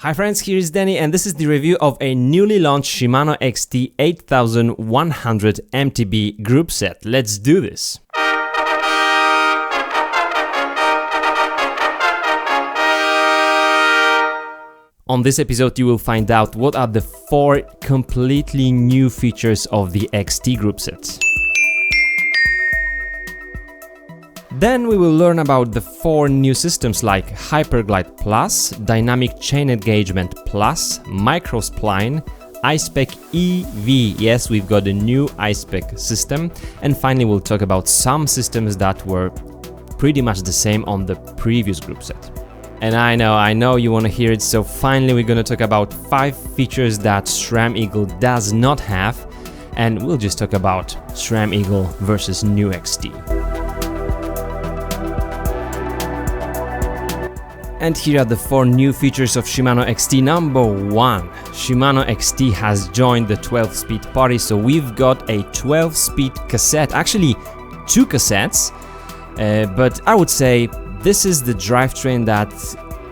Hi friends, here is Danny and this is the review of a newly launched Shimano XT 8100 MTB group set. Let's do this! On this episode you will find out what are the 4 completely new features of the XT group set. Then we will learn about the 4 new systems like Hyperglide Plus, Dynamic Chain Engagement Plus, Microspline, iSpec EV, yes, we've got a new iSpec system, and finally we'll talk about some systems that were pretty much the same on the previous group set. And I know you want to hear it, so finally we're going to talk about 5 features that Sram Eagle does not have, and we'll just talk about Sram Eagle versus new XT. And here are the 4 new features of Shimano XT. Number 1, Shimano XT has joined the 12-speed party, so we've got a 12-speed cassette, actually 2 cassettes, but I would say this is the drivetrain that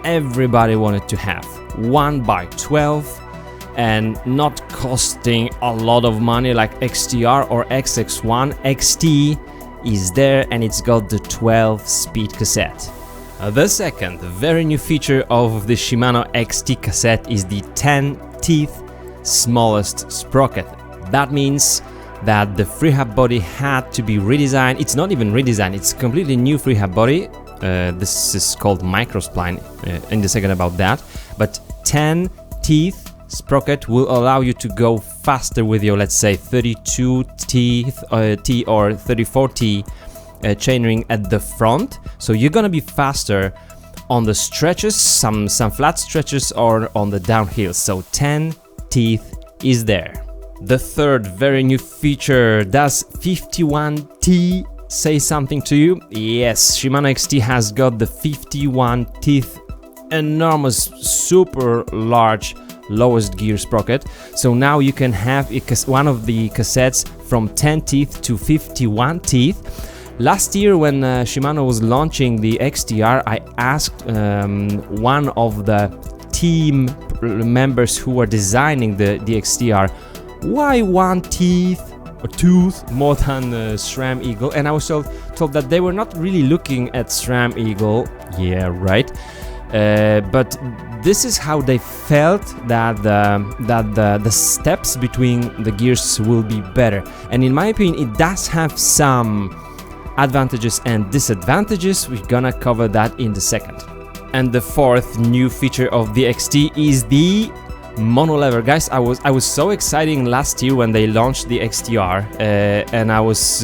everybody wanted to have. 1x12 and not costing a lot of money like XTR or XX1. XT is there and it's got the 12-speed cassette. The second very new feature of the Shimano XT cassette is the 10-teeth smallest sprocket. That means that the freehub body had to be redesigned. It's not even redesigned, it's completely new freehub body. This is called Microspline, in a second about that. But 10-teeth sprocket will allow you to go faster with your, let's say, 32-teeth T or 34-T chainring at the front, so you're gonna be faster on the stretches, some flat stretches or on the downhill. So 10 teeth is there. The third very new feature, does 51T say something to you? Yes, Shimano XT has got the 51 teeth enormous super large lowest gear sprocket, so now you can have one of the cassettes from 10 teeth to 51 teeth. Last year when Shimano was launching the XTR, I asked one of the team members who were designing the XTR, why one tooth more than Sram Eagle, and I was told that they were not really looking at Sram Eagle, yeah right, but this is how they felt that the steps between the gears will be better, and in my opinion it does have some advantages and disadvantages. We're gonna cover that in the second. And the 4th new feature of the XT is the mono lever. Guys, I was so excited last year when they launched the XTR, and I was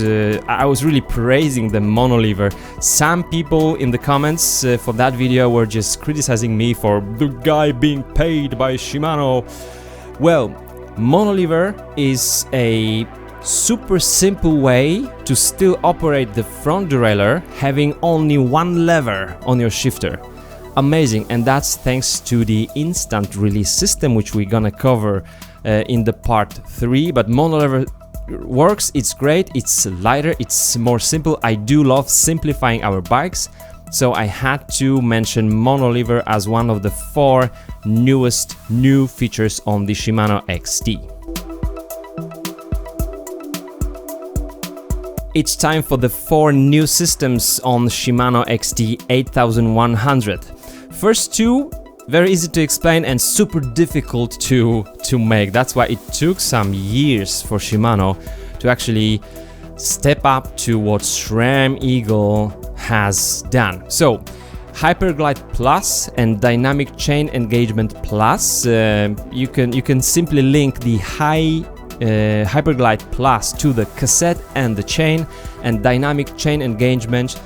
really praising the mono lever. Some people in the comments for that video were just criticizing me for the guy being paid by Shimano. Well, mono lever is a super simple way to still operate the front derailleur having only one lever on your shifter. Amazing, and that's thanks to the instant release system, which we're gonna cover in the part 3. But mono lever works, it's great, it's lighter, it's more simple. I do love simplifying our bikes, so I had to mention mono lever as one of the 4 newest new features on the Shimano XT. It's time for the 4 new systems on Shimano XT 8100. First 2, very easy to explain and super difficult to make. That's why it took some years for Shimano to actually step up to what Sram Eagle has done. So, Hyperglide Plus and Dynamic Chain Engagement Plus, you can simply link the Hyperglide Plus to the cassette and the chain, and Dynamic Chain Engagement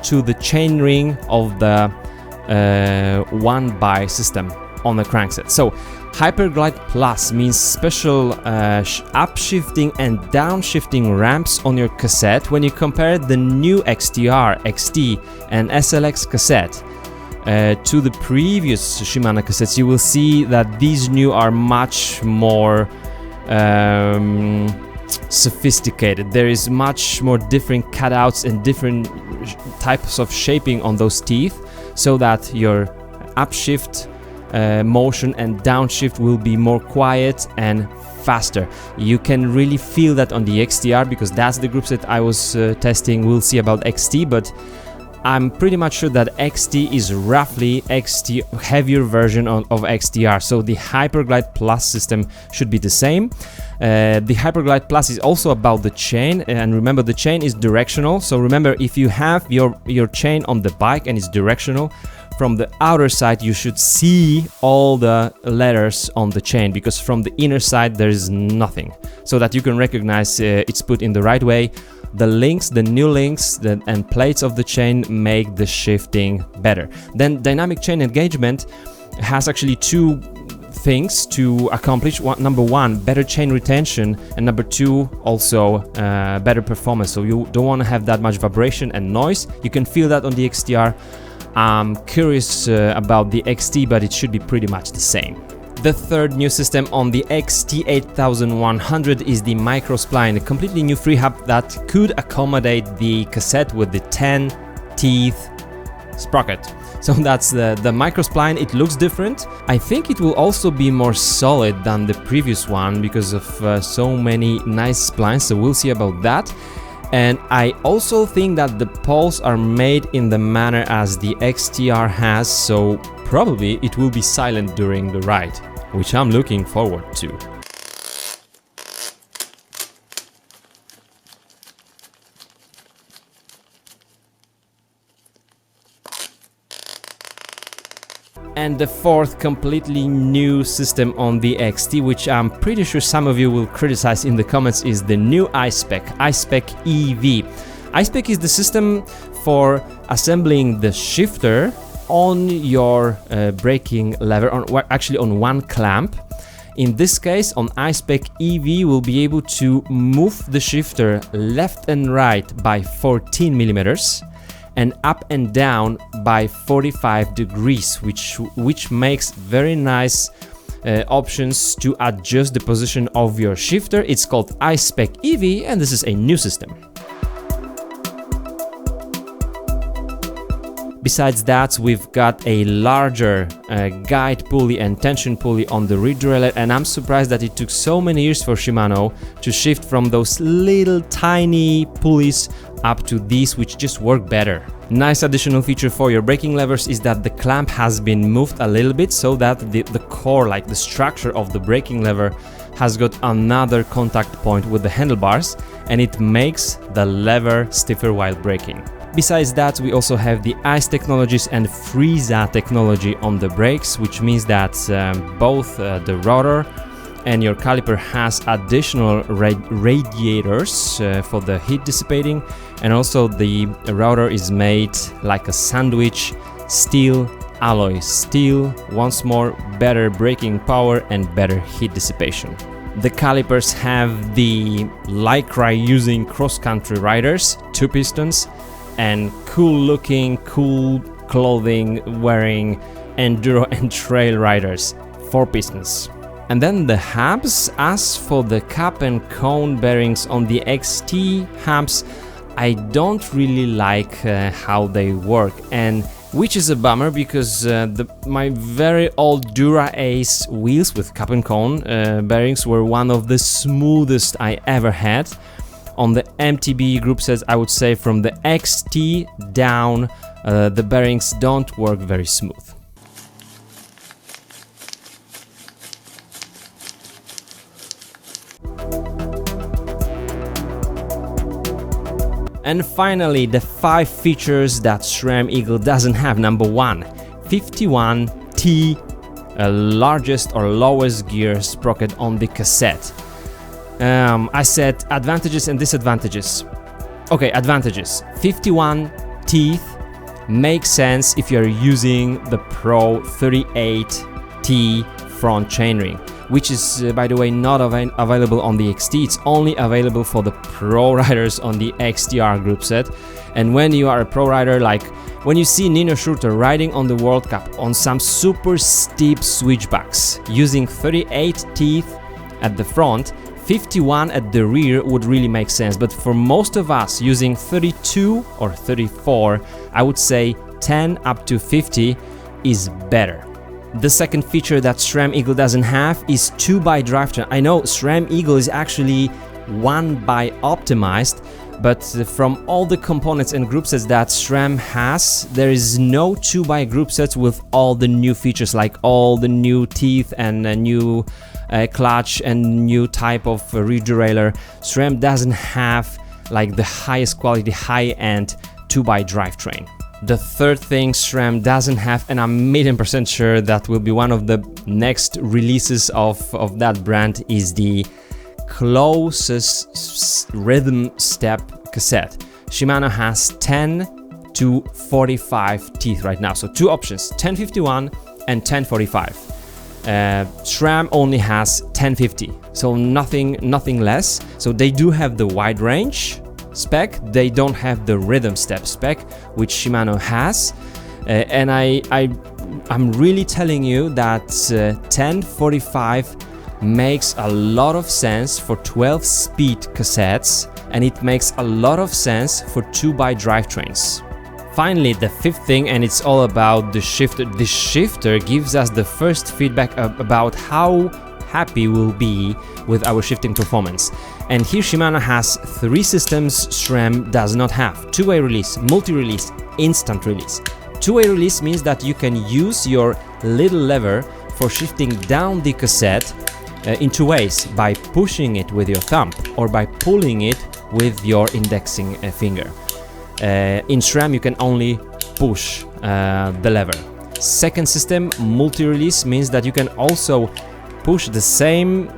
to the chainring of the 1x system on the crankset. So Hyperglide Plus means special upshifting and downshifting ramps on your cassette. When you compare the new XTR, XT and SLX cassette to the previous Shimano cassettes, you will see that these new are much more sophisticated. There is much more different cutouts and different types of shaping on those teeth, so that your upshift motion, and downshift will be more quiet and faster. You can really feel that on the XTR because that's the groupset I was testing. We'll see about XT, but I'm pretty much sure that XT is roughly XT heavier version of XTR, so the Hyperglide Plus system should be the same. The Hyperglide Plus is also about the chain, and remember the chain is directional, so remember if you have your chain on the bike and it's directional, from the outer side you should see all the letters on the chain, because from the inner side there is nothing, so that you can recognize it's put in the right way. The links, the new links and plates of the chain make the shifting better. Then dynamic chain engagement has actually two things to accomplish. Number one, better chain retention, and number two, also better performance. So you don't want to have that much vibration and noise. You can feel that on the XTR. I'm curious about the XT, but it should be pretty much the same. The third new system on the XT 8100 is the micro spline, a completely new free hub that could accommodate the cassette with the 10 teeth sprocket. So that's the micro spline. It looks different. I think it will also be more solid than the previous one because of so many nice splines, so we'll see about that. And I also think that the poles are made in the manner as the XTR has, so probably it will be silent during the ride, which I'm looking forward to. And the fourth completely new system on the XT, which I'm pretty sure some of you will criticize in the comments, is the new iSpec EV. iSpec is the system for assembling the shifter on your braking lever, actually on one clamp. In this case, on iSpec EV, we'll be able to move the shifter left and right by 14 millimeters and up and down by 45 degrees, which makes very nice options to adjust the position of your shifter. It's called iSpec EV, and this is a new system. Besides that, we've got a larger guide pulley and tension pulley on the rear derailleur, and I'm surprised that it took so many years for Shimano to shift from those little tiny pulleys up to these, which just work better. Nice additional feature for your braking levers is that the clamp has been moved a little bit so that the core, like the structure of the braking lever, has got another contact point with the handlebars, and it makes the lever stiffer while braking. Besides that, we also have the ICE technologies and Frieza technology on the brakes, which means that both the rotor and your caliper has additional radiators for the heat dissipating, and also the rotor is made like a sandwich, steel alloy steel, once more better braking power and better heat dissipation. The calipers have the Lycra using cross-country riders, 2 pistons, and cool looking, cool clothing wearing enduro and trail riders, 4 pistons. And then the hubs. As for the cap and cone bearings on the XT hubs, I don't really like how they work, and which is a bummer because my very old Dura Ace wheels with cap and cone bearings were one of the smoothest I ever had. On the MTB group sets, I would say from the XT down, the bearings don't work very smooth. And finally, the 5 features that SRAM Eagle doesn't have. Number 1, 51T, largest or lowest gear sprocket on the cassette. I said advantages and disadvantages. Okay, advantages. 51 teeth makes sense if you're using the Pro 38T front chainring, which is, by the way, not available on the XT. It's only available for the pro riders on the XTR group set. And when you are a pro rider, like when you see Nino Schurter riding on the World Cup on some super steep switchbacks using 38 teeth at the front, 51 at the rear would really make sense. But for most of us using 32 or 34, I would say 10 up to 50 is better. The second feature that SRAM Eagle doesn't have is 2x drivetrain. I know SRAM Eagle is actually 1x optimized, but from all the components and group sets that SRAM has, there is no 2x group sets with all the new features, like all the new teeth and a new clutch and new type of rear derailleur. SRAM doesn't have like the highest quality, high-end 2x drivetrain. The third thing SRAM doesn't have, and I'm 1,000,000% sure that will be one of the next releases of that brand, is the closest rhythm step cassette. Shimano has 10 to 45 teeth right now, so two options, 1051 and 1045. SRAM only has 1050, so nothing less. So they do have the wide range spec, they don't have the rhythm step spec, which Shimano has, and I'm really telling you that 1045 makes a lot of sense for 12-speed cassettes, and it makes a lot of sense for 2x drivetrains. Finally, the fifth thing, and it's all about the shifter. The shifter gives us the first feedback about how happy we'll be with our shifting performance. And here Shimano has three systems SRAM does not have: two-way release, multi-release, instant release. Two-way release means that you can use your little lever for shifting down the cassette in two ways: by pushing it with your thumb or by pulling it with your indexing finger. In SRAM you can only push the lever. Second system, multi-release, means that you can also push the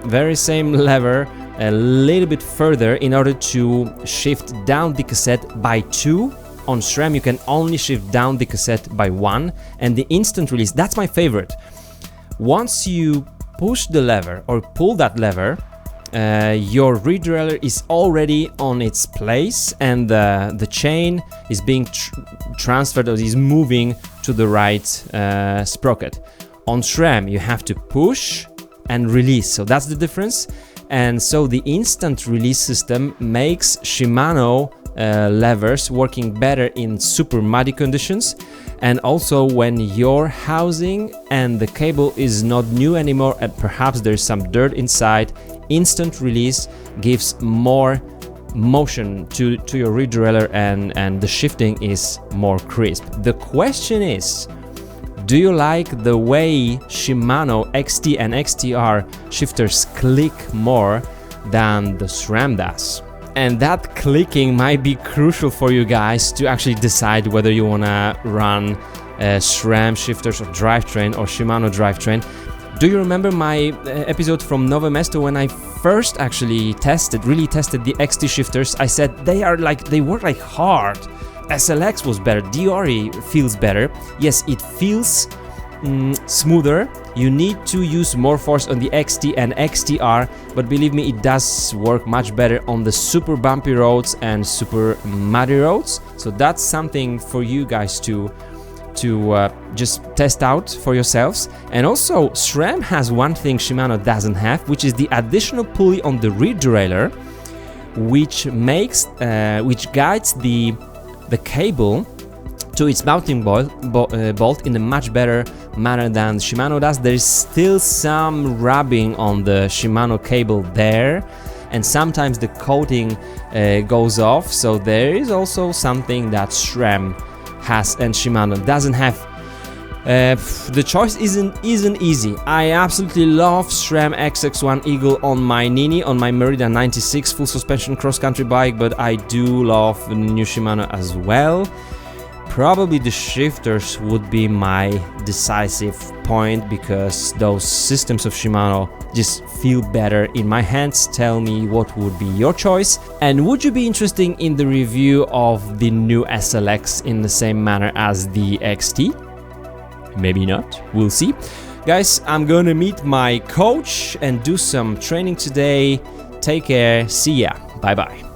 very same lever a little bit further in order to shift down the cassette by two. On SRAM you can only shift down the cassette by one. And the instant release, that's my favorite. Once you push the lever or pull that lever, your rear derailleur is already on its place, and the chain is being transferred, or is moving to the right sprocket. On SRAM you have to push and release, so that's the difference. And so the instant release system makes Shimano levers working better in super muddy conditions, and also when your housing and the cable is not new anymore and perhaps there's some dirt inside. Instant release gives more motion to your rear derailleur, and the shifting is more crisp. The question is, do you like the way Shimano XT and XTR shifters click more than the SRAM does? And that clicking might be crucial for you guys to actually decide whether you wanna run SRAM shifters or drivetrain or Shimano drivetrain. Do you remember my episode from Nowe Mesto when I first actually really tested the XT shifters? I said they work like hard. SLX was better, DRE feels better. Yes, it feels smoother. You need to use more force on the XT and XTR, but believe me, it does work much better on the super bumpy roads and super muddy roads. So that's something for you guys to just test out for yourselves. And also SRAM has one thing Shimano doesn't have, which is the additional pulley on the rear derailleur, which guides the cable to its mounting bolt in a much better manner than Shimano does. There is still some rubbing on the Shimano cable there, and sometimes the coating goes off, so there is also something that SRAM has and Shimano doesn't have. The choice isn't easy. I absolutely love SRAM XX1 Eagle on my Nini, on my Meridian 96 full suspension cross-country bike, but I do love the new Shimano as well. Probably the shifters would be my decisive point, because those systems of Shimano just feel better in my hands. Tell me what would be your choice, and would you be interested in the review of the new SLX in the same manner as the XT? Maybe not, we'll see. Guys, I'm gonna meet my coach and do some training today. Take care, see ya, bye bye.